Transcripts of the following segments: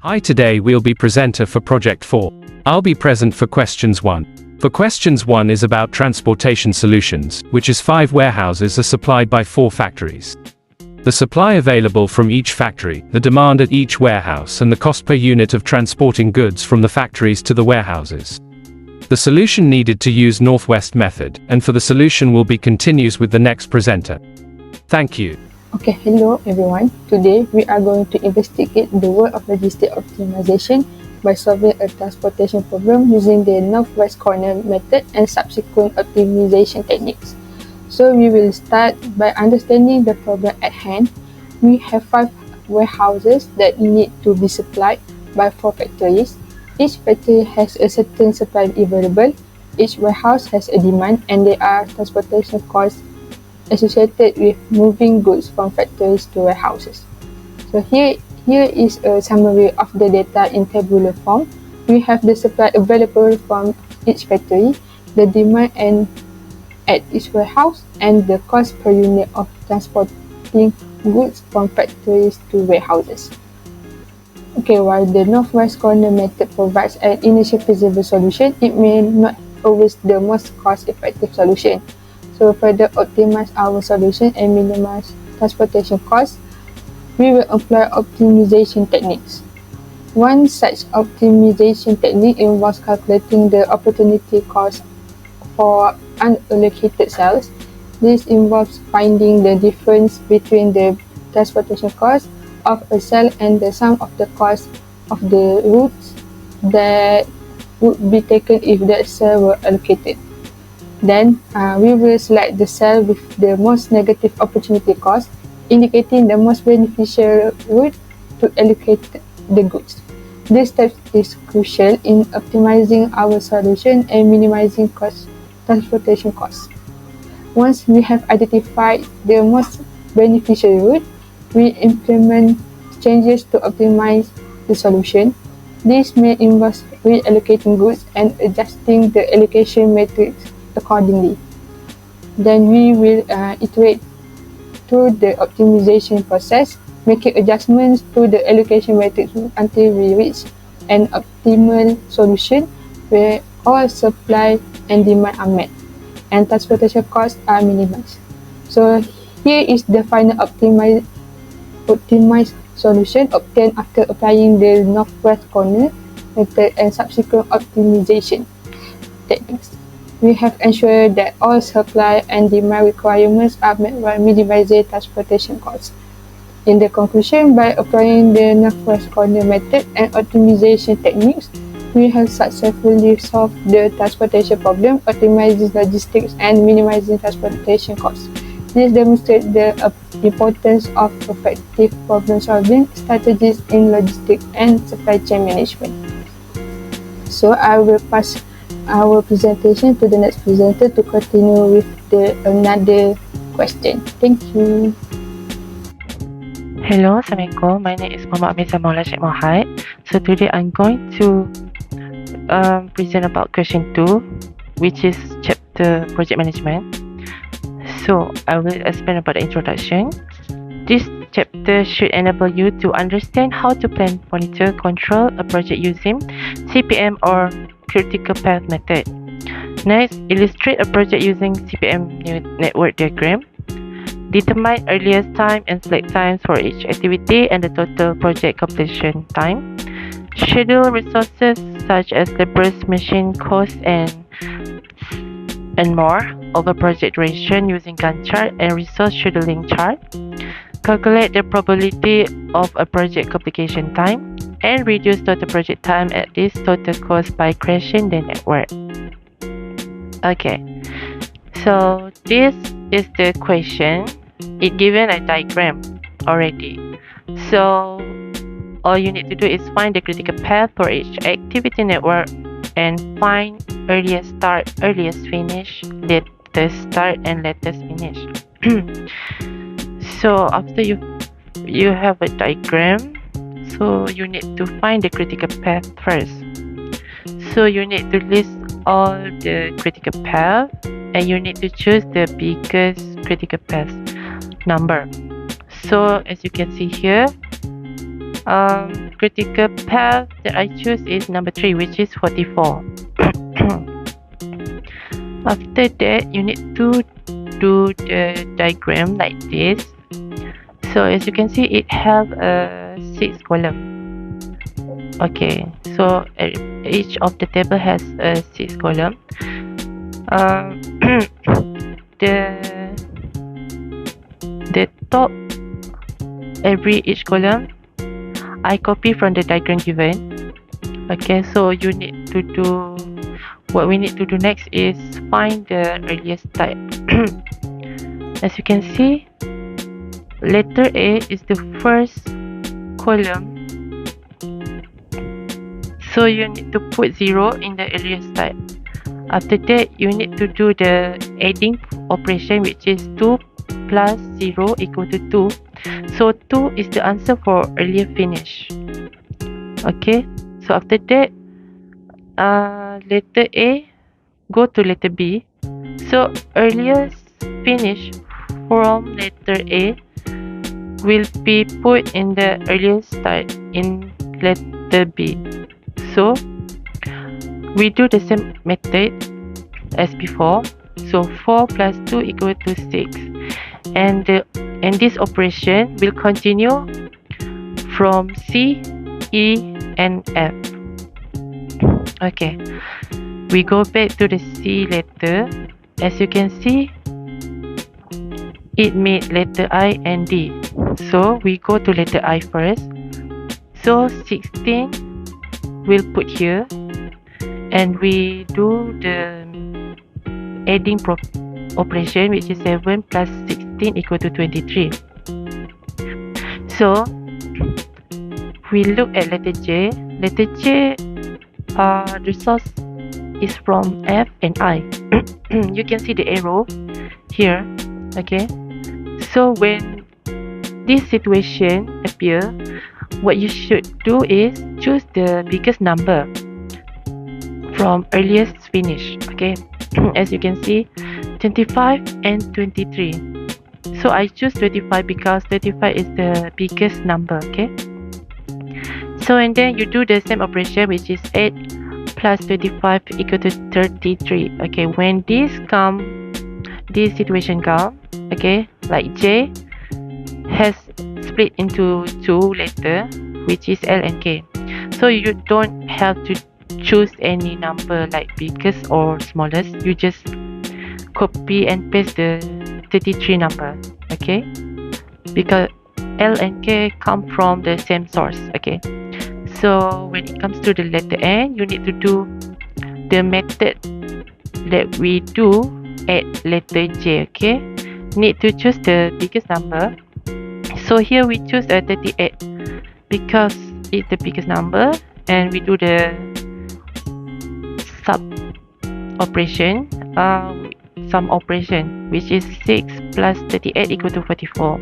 Hi, today we'll be presenter for Project 4. I'll be present for questions 1. For questions 1 is about transportation solutions, which is 5 warehouses are supplied by 4 factories. The supply available from each factory, the demand at each warehouse and the cost per unit of transporting goods from the factories to the warehouses. The solution needed to use Northwest method, and for the solution will be continues with the next presenter. Thank you. Okay, hello everyone. Today we are going to investigate the world of logistic optimization by solving a transportation problem using the Northwest corner method and subsequent optimization techniques. So we will start by understanding the problem at hand. We have 5 warehouses that need to be supplied by 4 factories. Each factory has a certain supply available. Each warehouse has a demand, and there are transportation costs associated with moving goods from factories to warehouses. So here is a summary of the data in tabular form. We have the supply available from each factory, the demand at each warehouse, and the cost per unit of transporting goods from factories to warehouses. Okay, while the Northwest corner method provides an initial feasible solution, it may not always be the most cost-effective solution. To further optimize our solution and minimize transportation costs, we will employ optimization techniques. One such optimization technique involves calculating the opportunity cost for unallocated cells. This involves finding the difference between the transportation cost of a cell and the sum of the cost of the routes that would be taken if that cell were allocated. Then we will select the cell with the most negative opportunity cost, indicating the most beneficial route to allocate the goods. This step is crucial in optimizing our solution and minimizing transportation costs. Once we have identified the most beneficial route, we implement changes to optimize the solution. This may involve reallocating goods and adjusting the allocation matrix accordingly. Then we will iterate through the optimization process, making adjustments to the allocation matrix until we reach an optimal solution where all supply and demand are met and transportation costs are minimized. So here is the final optimized solution obtained after applying the Northwest corner method and subsequent optimization techniques. We have ensured that all supply and demand requirements are met while minimizing transportation costs. In the conclusion, by applying the Northwest corner method and optimization techniques, we have successfully solved the transportation problem, optimizing logistics and minimizing transportation costs. This demonstrates the importance of effective problem-solving strategies in logistics and supply chain management. So I will pass our presentation to the next presenter to continue with another question. Thank you. Hello, Assalamualaikum. My name is Muhammad Mirza Maula Sheikh Mohad. So today I'm going to present about question 2, which is chapter project management. So I will explain about the introduction. This chapter should enable you to understand how to plan, monitor, control a project using CPM or critical path method. Next, illustrate a project using CPM network diagram. Determine earliest time and select times for each activity and the total project completion time. Schedule resources such as laborers, machine costs, and more over project duration using Gantt chart and resource scheduling chart. Calculate the probability of a project completion time and reduce total project time at least total cost by crashing the network. Okay, so this is the question. It given a diagram already. So all you need to do is find the critical path for each activity network and find earliest start, earliest finish, latest start and latest finish. So after you have a diagram, so you need to find the critical path first. So you need to list all the critical path and you need to choose the biggest critical path number. So as you can see here, critical path that I choose is number 3, which is 44. After that, you need to do the diagram like this. So as you can see, it have a 6 column. Okay, so each of the table has a 6 column. The top each column I copy from the diagram given. Okay, so you need to do, what we need to do next is find the earliest type. As you can see, letter A is the first column, so you need to put 0 in the earliest type. After that, you need to do the adding operation, which is 2 plus 0 equal to 2. So 2 is the answer for earlier finish. Okay, so after that, letter A go to letter B. So earliest finish from letter A will be put in the earliest start in letter B. So we do the same method as before. So 4 plus 2 equal to 6, and this operation will continue from C, E, and F. Okay, we go back to the C letter. As you can see, it made letter I and D. So we go to letter I first. So 16 we'll put here, and we do the adding operation, which is 7 plus 16 equal to 23. So we look at letter J. Letter J, the source is from F and I. You can see the arrow here. Okay, so when this situation appear, what you should do is choose the biggest number from earliest finish. Okay, as you can see, 25 and 23. So I choose 25 because 25 is the biggest number. Okay, so and then you do the same operation, which is 8 plus 25 equal to 33. Okay, when this situation come, okay, like J has split into 2 letter, which is L and K. So you don't have to choose any number like biggest or smallest. You just copy and paste the 33 number. Okay, because L and K come from the same source. Okay, so when it comes to the letter N, you need to do the method that we do at letter J. Okay, need to choose the biggest number. So here we choose a 38 because it's the biggest number, and we do the sum operation, which is 6 plus 38 equal to 44.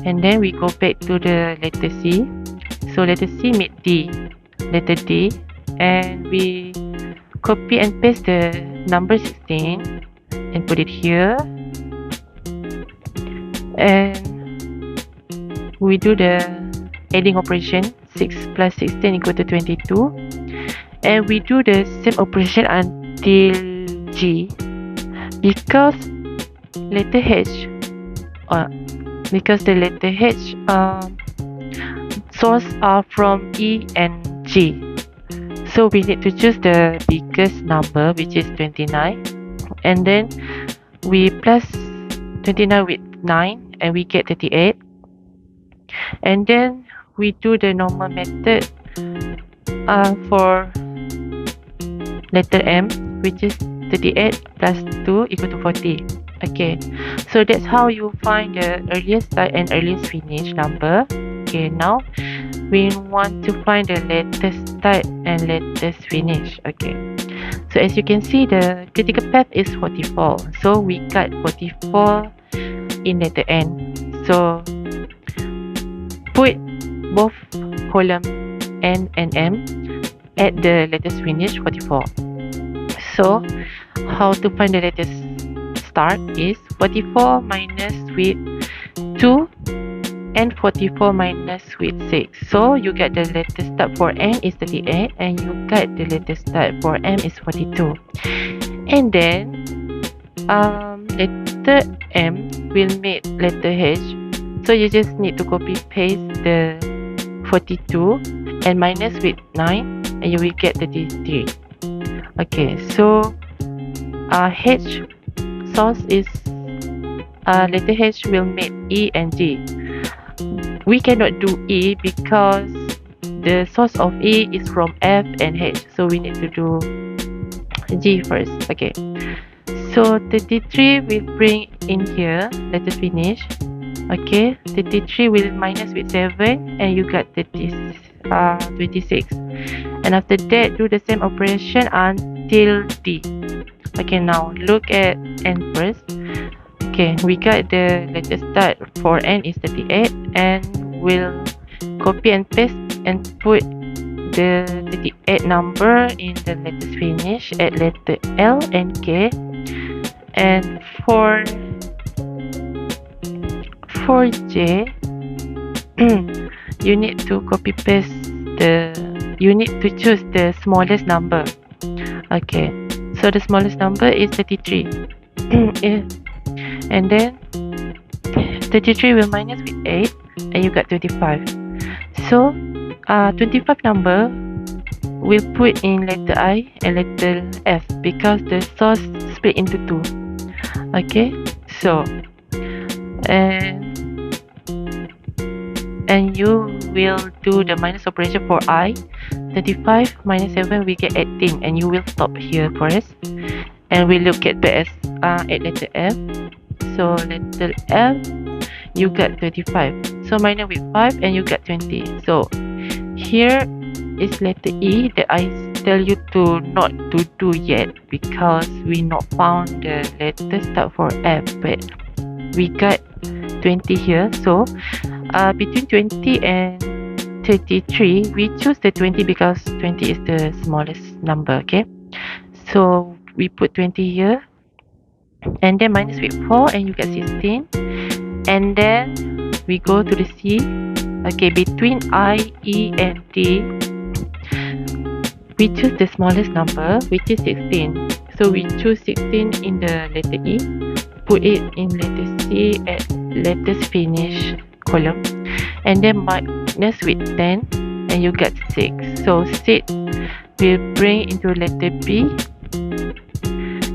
And then we go back to the letter C. So letter C meet D, letter D, and we copy and paste the number 16 and put it here, and we do the adding operation. 6 plus 16 equal to 22, and we do the same operation until G, because letter H, because the letter H source are from E and G. So we need to choose the biggest number, which is 29, and then we plus 29 with 9, and we get 38. And then we do the normal method for letter M, which is 38 plus 2 equal to 40. Okay, so that's how you find the earliest start and earliest finish number. Okay, now we want to find the latest start and latest finish. Okay, so as you can see, the critical path is 44. So we got 44 in letter N. So put both column N and M at the latest finish 44. So how to find the latest start is 44 minus with 2 and 44 minus with 6. So you get the letter start for N is 38 and you get the letter start for M is 42. And then letter M will meet letter H. So you just need to copy paste the 42 and minus with 9 and you will get 33. Okay, so H source is letter H will meet E and G. We cannot do E because the source of E is from F and H, so we need to do G first. Okay, so 33 will bring in here, let us finish. Okay, 33 will minus with 7 and you got 26. And after that, do the same operation until D. Okay, now look at N first. Okay, we got the letter start for N is 38 and we'll copy and paste and put the 38 number in the letters finish at letter L and K. And for J, you need to copy paste you need to choose the smallest number. Okay, so the smallest number is 33. And then 33 will minus with 8 and you got 25. So 25 number we'll put in letter I and letter F because the source split into 2. Okay, so and you will do the minus operation for I. 35 minus 7 we get 18 and you will stop here first and we look at the at letter F. So letter F you got 35, so minus with 5 and you got 20. So here is letter E that I tell you to not to do yet because we not found the letter start for F, but we got 20 here. So between 20 and 33 we choose the 20 because 20 is the smallest number. Okay, so we put 20 here and then minus with 4 and you get 16. And then we go to the C. Okay, between I, E and D we choose the smallest number which is 16. So we choose 16 in the letter E, put it in letter C at letters finish column, and then minus with 10 and you get 6. So 6 will bring into letter B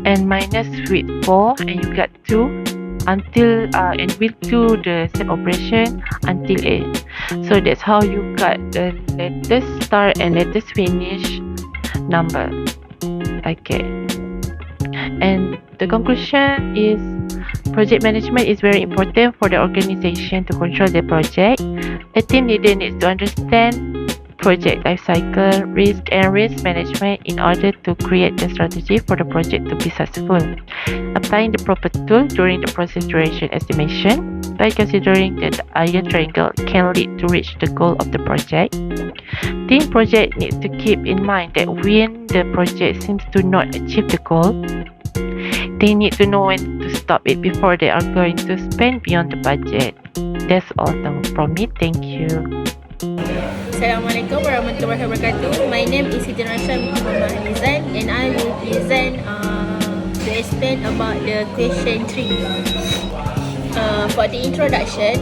and minus with 4 and you got 2 until and we'll do the same operation until A. So that's how you got the letters start and letters finish number. Okay, and the conclusion is project management is very important for the organization to control the project. A team leader needs to understand project life cycle, risk and risk management in order to create the strategy for the project to be successful. Applying the proper tool during the process duration estimation by considering that the iron triangle can lead to reach the goal of the project. Team project needs to keep in mind that when the project seems to not achieve the goal, they need to know when to stop it before they are going to spend beyond the budget. That's all from me. Thank you. Assalamualaikum warahmatullahi wabarakatuh. My name is Siti Rasha Muhammad Nizan and I will present to explain about the question 3. For the introduction,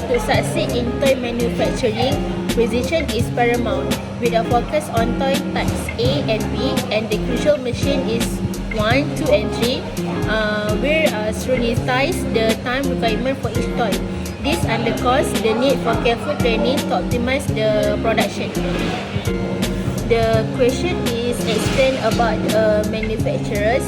to succeed in toy manufacturing, precision is paramount with a focus on toy types A and B, and the crucial machine is 1, 2 and 3 where scrutinize the time requirement for each toy. This underscores the need for careful training to optimize the production. The question is explained about manufacturers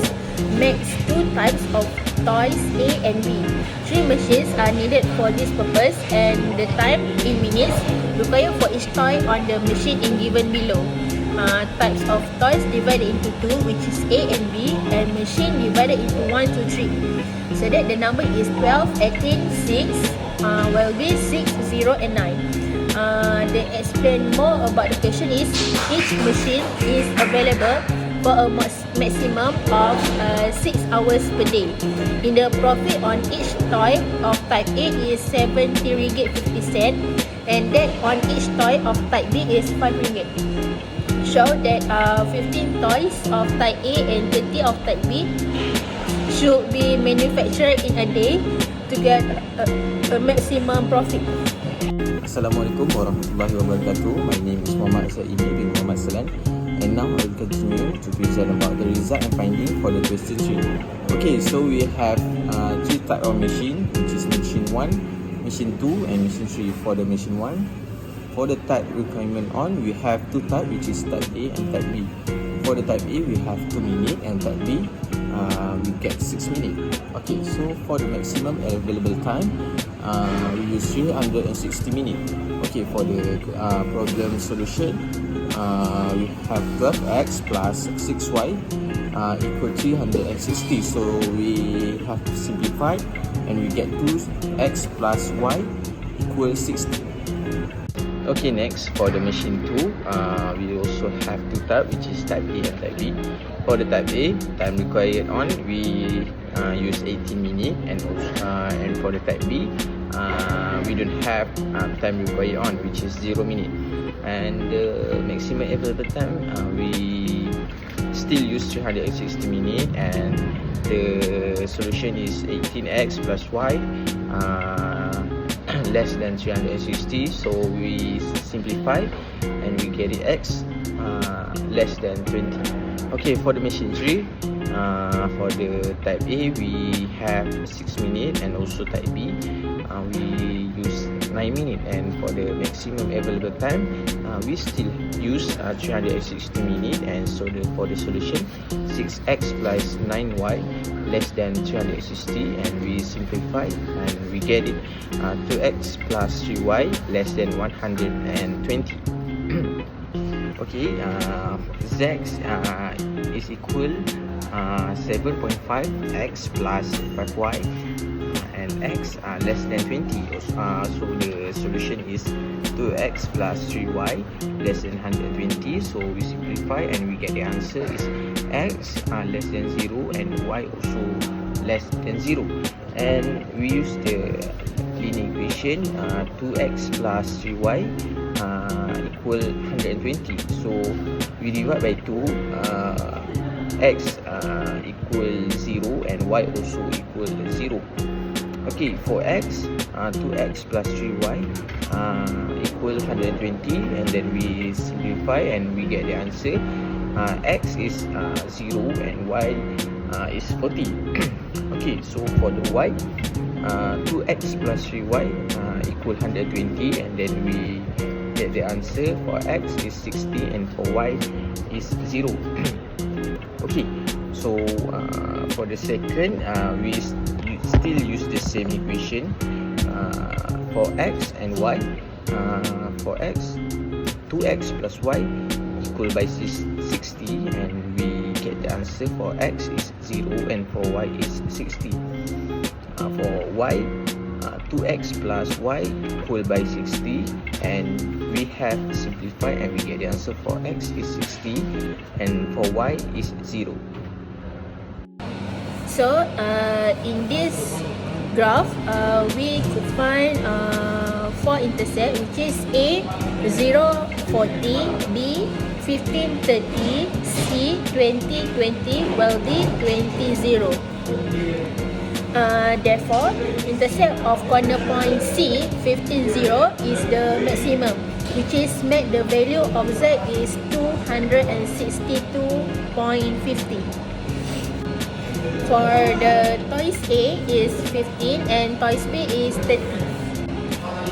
makes 2 types of toys A and B. 3 machines are needed for this purpose and the time in minutes required for each toy on the machine is given below. Types of toys divided into 2, which is A and B, and machine divided into 1, 2, 3. So that the number is 12, 18, 6, will be 6, 0 and 9. They explain more about the question is each machine is available for a maximum of 6 hours per day. In the profit on each toy of type A is 70 ringgit 50 cent, and that on each toy of type B is 5 ringgit. Show that 15 toys of type A and 30 of type B should be manufactured in a day to get a maximum profit. Assalamualaikum warahmatullahi wabarakatuh. My name is Muhammad Enjoyy bin Muhammad Salan, and now I will continue to present about the result and finding for the question 3. Okay, so we have 3 type of machine, which is machine 1, machine 2 and machine 3. For the machine 1, for the type requirement on, we have 2 type, which is type A and type B. For the type A, we have 2 minutes, and type B, we get 6 minutes. Okay, so for the maximum available time, we use 360 minutes. Okay, for the problem solution, we have 12x plus 6y equal 360. So we have to simplify, and we get 2x plus y equal 60. Okay, next for the machine 2, we also have 2 type, which is type A and type B. For the type A, time required on, we use 18 minutes, and for the type B, we don't have time required on, which is 0 minute. And the maximum available time, we still use 360 minutes, and the solution is 18x plus y less than 360. So we simplify, and we get it x less than 20. Okay, for the machine 3, for the type A, we have 6 minutes, and also type B, we use 9 minutes. And for the maximum available time, we still use 360 minutes, and so for the solution, 6x plus 9y less than 360, and we simplify, and we get it 2x plus 3y less than 120. Okay, z is equal 7.5x plus 5y, and x less than 20. So the solution is 2x plus 3y less than 120. So we simplify, and we get the answer is x less than 0 and y also less than 0. And we use the linear equation, 2x plus 3y equal 120. So we divide by 2, x equal 0 and y also equal 0. Okay, for x, 2x plus 3y equal 120, and then we simplify, and we get the answer, x is 0 and y is 40. Okay, so for the y, 2x plus 3y equal 120, and then we get the answer for x is 60, and for y is 0. Okay, so for the second, we still use the same equation for x and y. For x, 2x plus y equal by 60, and we get the answer for x is 0, and for y is 60. For y, 2x plus y equal by 60, and we have simplified, and we get the answer for x is 60, and for y is 0. So in this graph, we could find 4 intercept, which is A 0, 40, B 15, 30, C 20, 20, while D 20, 0. Therefore, intercept of corner point C 15, 0 is the maximum, which is make the value of Z is 262.50. For the toys A is 15 and toys B is 30.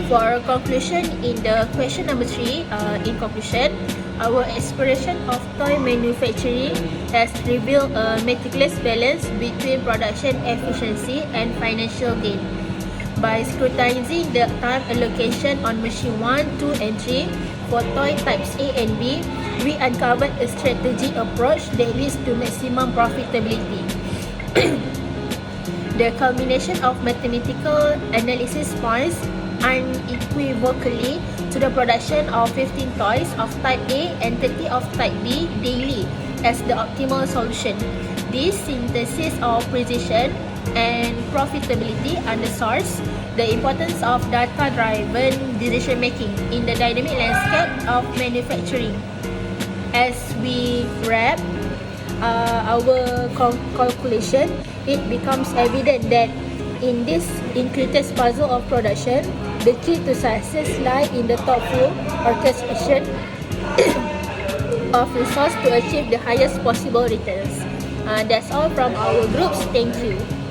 For conclusion, in the question number 3, in conclusion, our exploration of toy manufacturing has revealed a meticulous balance between production efficiency and financial gain. By scrutinizing the time allocation on machine 1, 2 and 3 for toy types A and B, we uncovered a strategic approach that leads to maximum profitability. The culmination of mathematical analysis points unequivocally to the production of 15 toys of type A and 30 of type B daily as the optimal solution. This synthesis of precision and profitability underscores the importance of data-driven decision-making in the dynamic landscape of manufacturing. As we wrap our calculation, it becomes evident that in this intricate puzzle of production, the key to success lies in the thoughtful orchestration of resource to achieve the highest possible returns. That's all from our groups. Thank you.